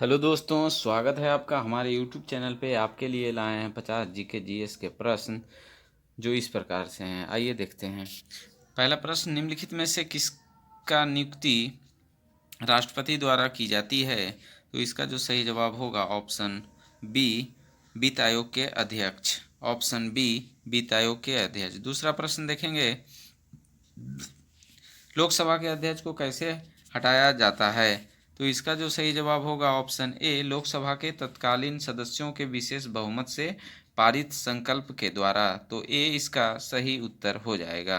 Hello दोस्तों, स्वागत है आपका हमारे YouTube चैनल पे। आपके लिए लाए हैं 50 जीके जीएस के प्रश्न जो इस प्रकार से हैं। आइए देखते हैं। पहला प्रश्न, निम्नलिखित में से किसका नियुक्ति राष्ट्रपति द्वारा की जाती है? तो इसका जो सही जवाब होगा ऑप्शन बी, वित्त आयोग के अध्यक्ष। ऑप्शन बी, वित्त आयोग के अध्यक्ष। दूसरा प्रश्न देखेंगे, लोकसभा के अध्यक्ष को कैसे हटाया जाता है? तो इसका जो सही जवाब होगा ऑप्शन ए, लोकसभा के तत्कालीन सदस्यों के विशेष बहुमत से पारित संकल्प के द्वारा। तो ए इसका सही उत्तर हो जाएगा।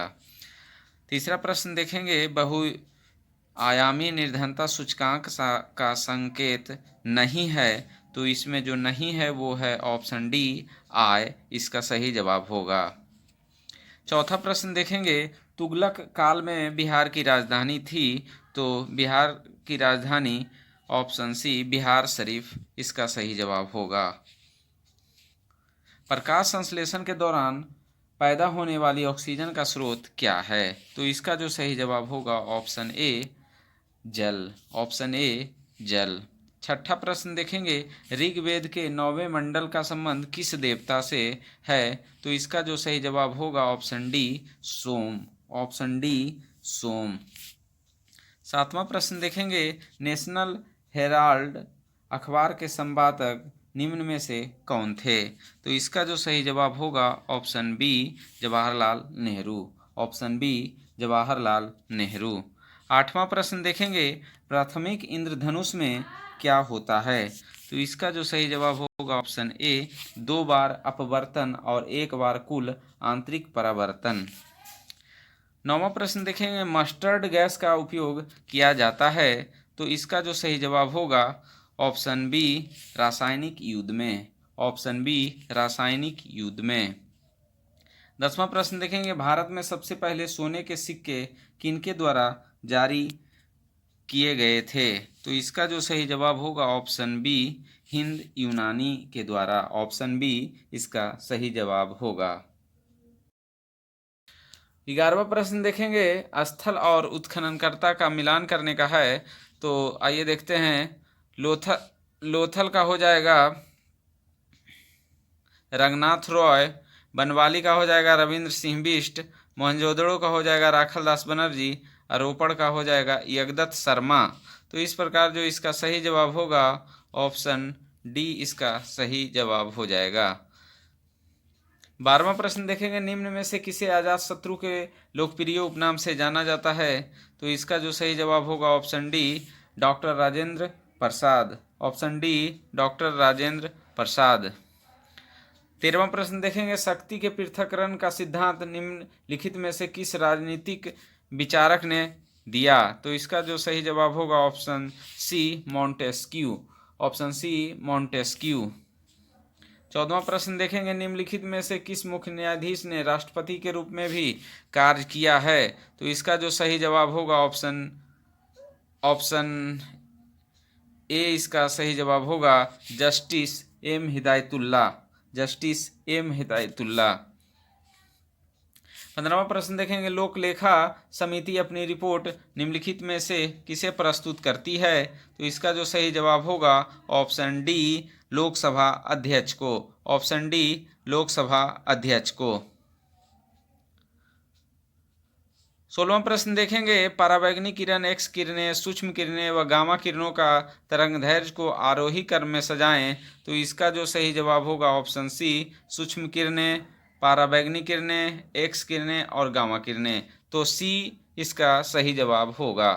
तीसरा प्रश्न देखेंगे, बहुआयामी निर्धनता सूचकांक का संकेत नहीं है। तो इसमें जो नहीं है वो है ऑप्शन डी, आय। इसका सही जवाब होगा। चौथा प्रश्न देखेंगे, तुगलक काल में बिहार की राजधानी थी। तो बिहार की राजधानी ऑप्शन सी, बिहार शरीफ। इसका सही जवाब होगा। प्रकाश संश्लेषण के दौरान पैदा होने वाली ऑक्सीजन का स्रोत क्या है? तो इसका जो सही जवाब होगा ऑप्शन ए, जल। ऑप्शन ए, जल। छठा प्रश्न देखेंगे, ऋग्वेद के 9वें मंडल का संबंध किस देवता से है? तो इसका जो सही जवाब होगा ऑप्शन डी, सोम। ऑप्शन डी, सोम। सातवां प्रश्न देखेंगे, नेशनल हेराल्ड अखबार के संपादक निम्न में से कौन थे? तो इसका जो सही जवाब होगा option B, Jawaharlal Nehru. Option B, Jawaharlal Nehru. आठवां प्रश्न देखेंगे, प्राथमिक इंद्रधनुष में क्या होता है? तो इसका जो सही जवाब होगा ऑप्शन ए, 2 बार अपवर्तन और 1 बार कुल आंतरिक परावर्तन। नौवां प्रश्न देखेंगे, मस्टर्ड गैस का उपयोग किया जाता है। तो इसका जो सही जवाब होगा ऑप्शन बी, रासायनिक युद्ध में। ऑप्शन बी, रासायनिक युद्ध में। 10वां प्रश्न देखेंगे, भारत में सबसे पहले सोने के सिक्के किनके द्वारा जारी किए गए थे? तो इसका जो सही जवाब होगा ऑप्शन बी, हिंद यूनानी के द्वारा। ऑप्शन बी इसका सही जवाब होगा। 11वां प्रश्न देखेंगे, स्थल और उत्खननकर्ता का मिलान करने का है। तो आइए देखते हैं। लोथल का हो जाएगा रंगनाथ रॉय, बनवाली का हो जाएगा रविंद्र सिंह बिष्ट, मोहनजोदड़ो का हो जाएगा राखल दास बनर्जी, रोपड़ का हो जाएगा यगदत्त शर्मा। तो इस प्रकार जो इसका सही जवाब होगा ऑप्शन डी इसका सही जवाब हो जाएगा। 12वां प्रश्न देखेंगे, निम्न में से किसे अजातशत्रु के लोकप्रिय उपनाम से जाना जाता है? तो इसका जो सही जवाब होगा option D, doctor Rajendra Prasad. Option D, doctor Rajendra Prasad. 13वां प्रश्न देखेंगे, शक्ति के पृथक्करण का सिद्धांत निम्नलिखित में से किस राजनीतिक विचारक ने दिया? तो इसका जो सही जवाब होगा option C, Montesquieu. Option C, Montesquieu. 14वां प्रश्न देखेंगे, निम्नलिखित में से किस मुख्य न्यायाधीश ने राष्ट्रपति के रूप में भी कार्य किया है? तो इसका जो सही जवाब होगा ऑप्शन ए इसका सही जवाब होगा justice M Hidayatullah. Justice M Hidayatullah. 15वां प्रश्न देखेंगे, लोक लेखा समिति अपनी रिपोर्ट निम्नलिखित में से किसे प्रस्तुत करती है? तो इसका जो सही जवाब होगा ऑप्शन डी, लोकसभा अध्यक्ष को। ऑप्शन डी, लोकसभा अध्यक्ष को। 16वां प्रश्न देखेंगे, पराबैंगनी किरण, एक्स किरणें, सूक्ष्म किरणें व गामा किरणों का तरंगदैर्घ्य को आरोही क्रम में सजाएं। तो इसका जो सही जवाब होगा ऑप्शन सी, सूक्ष्म किरणें, पराबैंगनी किरणें, एक्स किरणें और गामा किरणें। तो सी इसका सही जवाब होगा।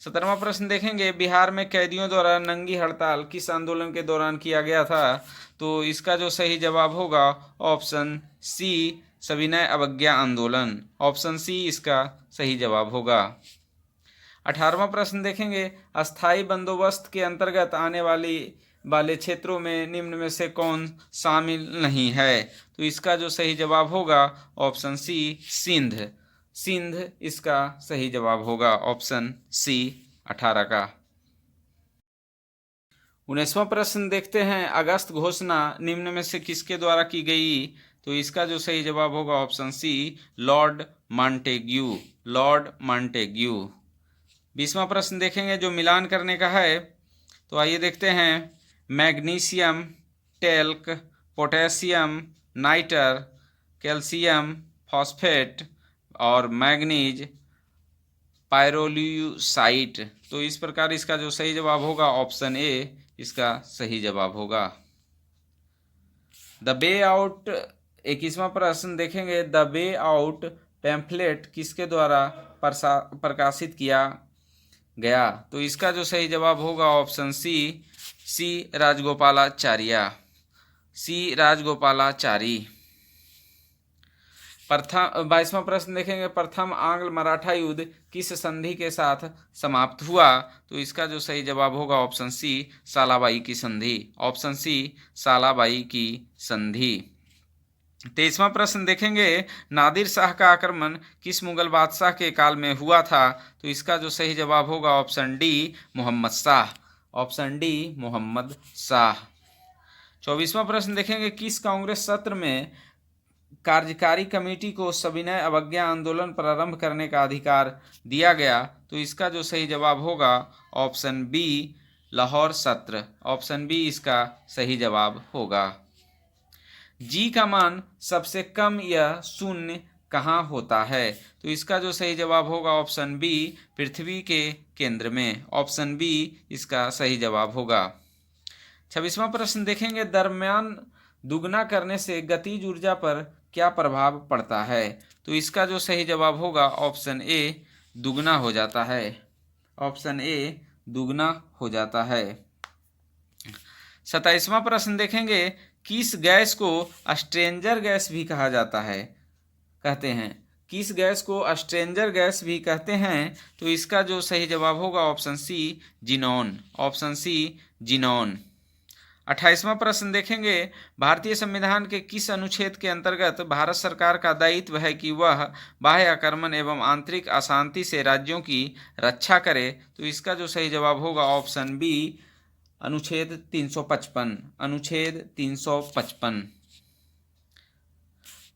17वां प्रश्न देखेंगे, बिहार में कैदियों द्वारा नंगी हड़ताल किस आंदोलन के दौरान किया गया था? तो इसका जो सही जवाब होगा ऑप्शन सी, सविनय अवज्ञा आंदोलन। ऑप्शन सी इसका सही जवाब होगा। 18वां प्रश्न देखेंगे, अस्थाई बंदोबस्त के अंतर्गत आने वाले क्षेत्रों में निम्न में से कौन शामिल नहीं है? तो इसका जो सही जवाब होगा ऑप्शन सी, सिंध। सिंध इसका सही जवाब होगा। ऑप्शन सी 18 का। 19वां प्रश्न देखते हैं, अगस्त घोषणा निम्न में से किसके द्वारा की गई? तो इसका जो सही जवाब होगा option C, lord Montagu. Lord Montagu. 20वां प्रश्न देखेंगे, जो मिलान करने का है। तो आइए देखते हैं। Magnesium, talc, potassium, nitre, calcium phosphate और मैग्नीज पायरोल्यूसाइट। तो इस प्रकार इसका जो सही जवाब होगा ऑप्शन ए इसका सही जवाब होगा। द वे आउट 21वां प्रश्न देखेंगे। द वे आउट पैम्फलेट किसके द्वारा प्रकाशित किया गया? तो इसका जो सही जवाब होगा ऑप्शन सी, सी राजगोपालाचार्य, सी राजगोपालाचारी। प्रथम 22वां प्रश्न देखेंगे। प्रथम आंग्ल मराठा युद्ध किस संधि के साथ समाप्त हुआ? तो इसका जो सही जवाब होगा ऑप्शन सी, सालाबाई की संधि, ऑप्शन सी सालाबाई की संधि। 23वां प्रश्न देखेंगे। नादिर शाह का आक्रमण किस मुगल बादशाह के काल में हुआ था? तो इसका जो सही जवाब होगा option D, Mohammad Shah, option D Mohammad Shah. 24वां प्रश्न देखेंगे। किस कांग्रेस सत्र में कार्यकारी कमेटी को सविनय अवज्ञा आंदोलन प्रारंभ करने का अधिकार दिया गया? तो इसका जो सही जवाब होगा ऑप्शन बी, लाहौर सत्र, ऑप्शन बी इसका सही जवाब होगा। जी का मान सबसे कम या शून्य कहाँ होता है? तो इसका जो सही जवाब होगा ऑप्शन बी, पृथ्वी के केंद्र में, ऑप्शन बी इसका सही जवाब होगा। 26वां प्रश्न देखेंगे। दरम्यान दुगना करने से गतिज ऊर्जा पर क्या प्रभाव पड़ता है? तो इसका जो सही जवाब होगा ऑप्शन ए, दुगना हो जाता है, ऑप्शन ए दुगना हो जाता है। 27वां प्रश्न देखेंगे। किस गैस को स्ट्रेंजर गैस भी कहा जाता है, कहते हैं? किस गैस को स्ट्रेंजर गैस भी कहते हैं? तो इसका जो सही जवाब होगा option C, xenon, option C xenon. 28वां प्रश्न देखेंगे। भारतीय संविधान के किस अनुच्छेद के अंतर्गत भारत सरकार का दायित्व है कि वह बाह्य आक्रमण एवं आंतरिक अशांति से राज्यों की रक्षा करे? तो इसका जो सही जवाब होगा ऑप्शन बी, अनुच्छेद 355, अनुच्छेद 355।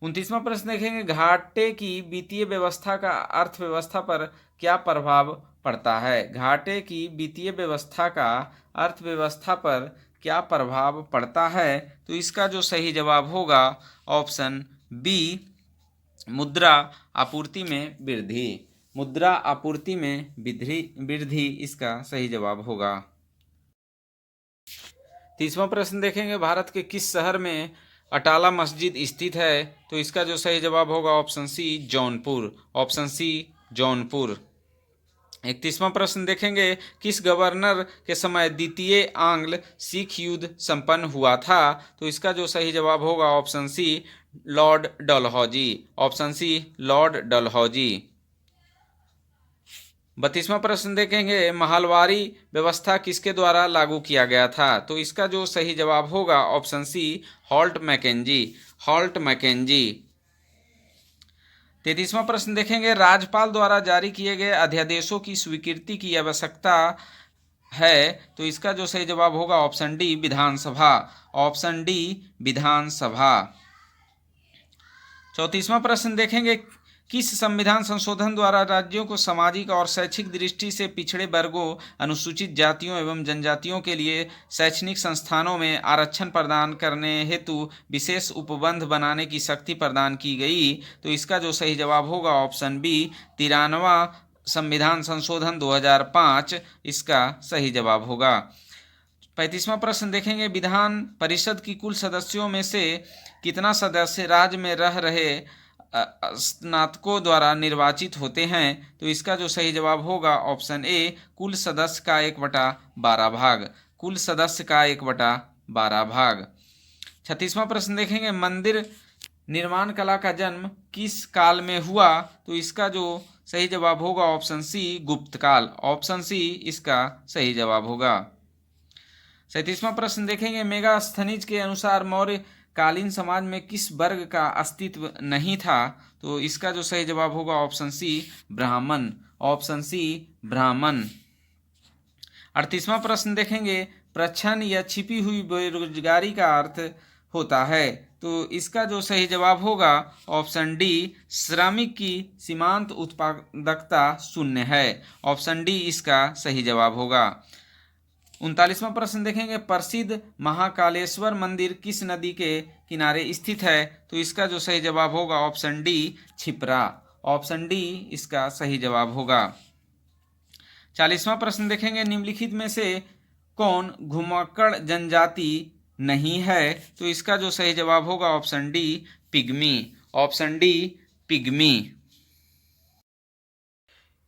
29वां प्रश्न देखेंगे। घाटे की वित्तीय व्यवस्था का अर्थव्यवस्था पर क्या प्रभाव पड़ता है? घाटे की वित्तीय व्यवस्था का अर्थव्यवस्था पर क्या प्रभाव पड़ता है? तो इसका जो सही जवाब होगा ऑप्शन बी, मुद्रा आपूर्ति में वृद्धि, मुद्रा आपूर्ति में वृद्धि इसका सही जवाब होगा। 30वां प्रश्न देखेंगे। भारत के किस शहर में अटाला मस्जिद स्थित है? तो इसका जो सही जवाब होगा option C, Jaunpur, option C Jaunpur. 31वां प्रश्न देखेंगे। किस गवर्नर के समय द्वितीय आंग्ल सिख युद्ध संपन्न हुआ था? तो इसका जो सही जवाब होगा option C, lord Dalhousie, option C lord Dalhousie. 32वां प्रश्न देखेंगे। महलवारी व्यवस्था किसके द्वारा लागू किया गया था? तो इसका जो सही जवाब होगा option C, Holt Mackenzie, Holt Mackenzie. 33वां प्रश्न देखेंगे। राज्यपाल द्वारा जारी किए गए अध्यादेशों की स्वीकृति की आवश्यकता है? तो इसका जो सही जवाब होगा ऑप्शन डी, विधानसभा, ऑप्शन डी विधानसभा। 34वां प्रश्न देखेंगे। किस संविधान संशोधन द्वारा राज्यों को सामाजिक और शैक्षिक दृष्टि से पिछड़े वर्गों, अनुसूचित जातियों एवं जनजातियों के लिए शैक्षणिक संस्थानों में आरक्षण प्रदान करने हेतु विशेष उपबंध बनाने की शक्ति प्रदान की गई? तो इसका जो सही जवाब होगा ऑप्शन बी, 93वां संविधान संशोधन 2005 इसका सही जवाब होगा। 35वां प्रश्न देखेंगे। विधान परिषद की कुल सदस्यों में से कितना सदस्य राज्य में रह रहे स्नातकों द्वारा निर्वाचित होते हैं? तो इसका जो सही जवाब होगा ऑप्शन ए, कुल सदस्य का 1/12 भाग, कुल सदस्य का 1/12 भाग। 36वां प्रश्न देखेंगे। मंदिर निर्माण कला का जन्म किस काल में हुआ? तो इसका जो सही जवाब होगा ऑप्शन सी, गुप्त काल, ऑप्शन सी इसका सही जवाब होगा। 37वां प्रश्न देखेंगे। मेगास्थनीज के अनुसार मौर्य कालीन समाज में किस वर्ग का अस्तित्व नहीं था? तो इसका जो सही जवाब होगा ऑप्शन सी, ब्राह्मण, ऑप्शन सी ब्राह्मण। 38वां प्रश्न देखेंगे। प्रच्छन्न या छिपी हुई बेरोजगारी का अर्थ होता है? तो इसका जो सही जवाब होगा ऑप्शन डी, श्रमिक की सीमांत उत्पादकता शून्य है, ऑप्शन डी इसका सही जवाब होगा। 39वां प्रश्न देखेंगे, प्रसिद्ध महाकालेश्वर मंदिर किस नदी के किनारे स्थित है? तो इसका जो सही जवाब होगा option D, Shipra. Option D इसका सही जवाब होगा। 40वां प्रश्न देखेंगे, निम्नलिखित में से कौन घुमक्कड़ जनजाति नहीं है? तो इसका जो सही जवाब होगा option D, pygmy. Option D, pygmy.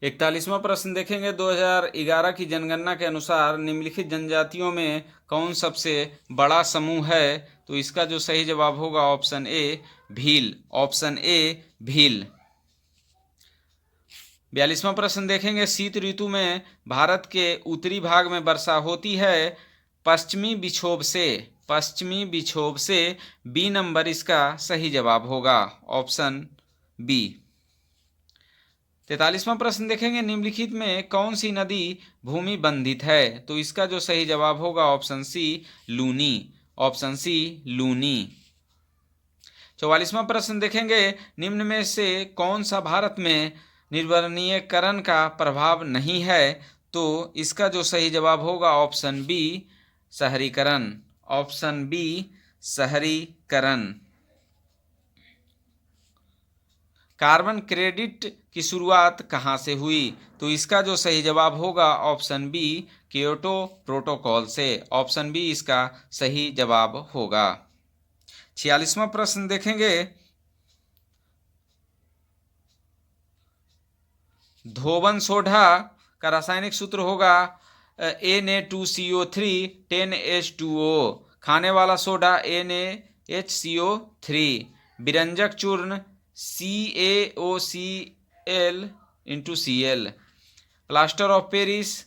41वां प्रश्न देखेंगे, 2011 की जनगणना के अनुसार निम्नलिखित जनजातियों में कौन सबसे बड़ा समूह है? तो इसका जो सही जवाब होगा option A, Bhil. Option A, Bhil. 42वां प्रश्न देखेंगे, शीत ऋतु में भारत के उत्तरी भाग में वर्षा होती है पश्चिमी विक्षोभ से। पश्चिमी विक्षोभ से। बी नंबर इसका सही जवाब होगा, ऑप्शन बी। 43वां प्रश्न देखेंगे, निम्नलिखित में कौन सी नदी भूमि बंधित है? तो इसका जो सही जवाब होगा option C, Luni. Option C, Luni. 44वां प्रश्न देखेंगे, निम्न में से कौन सा भारत में निर्वनीयकरण का प्रभाव नहीं है? तो इसका जो सही जवाब होगा ऑप्शन बी, शहरीकरण। ऑप्शन बी, शहरीकरण। कार्बन क्रेडिट की शुरुआत कहाँ से हुई? तो इसका जो सही जवाब होगा ऑप्शन बी, क्योटो प्रोटोकॉल से। ऑप्शन बी इसका सही जवाब होगा। 46वां प्रश्न देखेंगे, धोबन सोडा का रासायनिक सूत्र होगा Na2CO3 10H2O। खाने वाला सोडा NaHCO3। विरंजक चूर्ण CaOCl plaster of Paris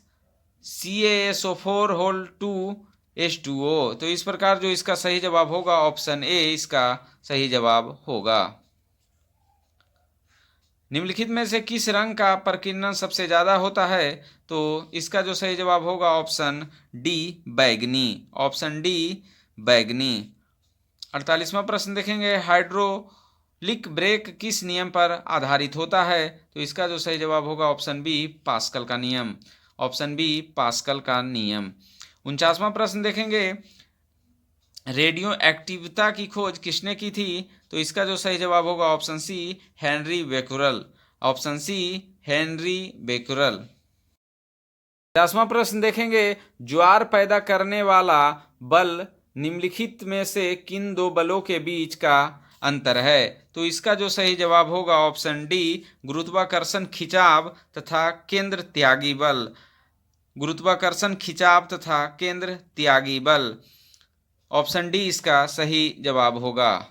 CaSO4(2H2O। तो इस प्रकार जो इसका सही जवाब होगा ऑप्शन ए इसका सही जवाब होगा। निम्नलिखित में से किस रंग का प्रकीर्णन सबसे ज्यादा होता है? तो इसका जो सही जवाब होगा ऑप्शन डी, बैगनी। ऑप्शन डी, बैगनी। 48वां प्रश्न देखेंगे, हाइड्रोलिक ब्रेक किस नियम पर आधारित होता है? तो इसका जो सही जवाब होगा ऑप्शन बी, पास्कल का नियम। ऑप्शन बी, पास्कल का नियम। 49वां प्रश्न देखेंगे, रेडियो एक्टिविता की खोज किसने की थी? तो इसका जो सही जवाब होगा option C, Henri Becquerel. Option C, Henri Becquerel. 50वां प्रश्न देखेंगे, ज्वार पैदा करने वाला बल निम्नलिखित में से किन दो बलों के बीच का अंतर है? तो इसका जो सही जवाब होगा ऑप्शन डी, गुरुत्वाकर्षण खिंचाव तथा केंद्र त्यागी बल। गुरुत्वाकर्षण खिंचाव तथा केंद्र त्यागी बल। ऑप्शन डी इसका सही जवाब होगा।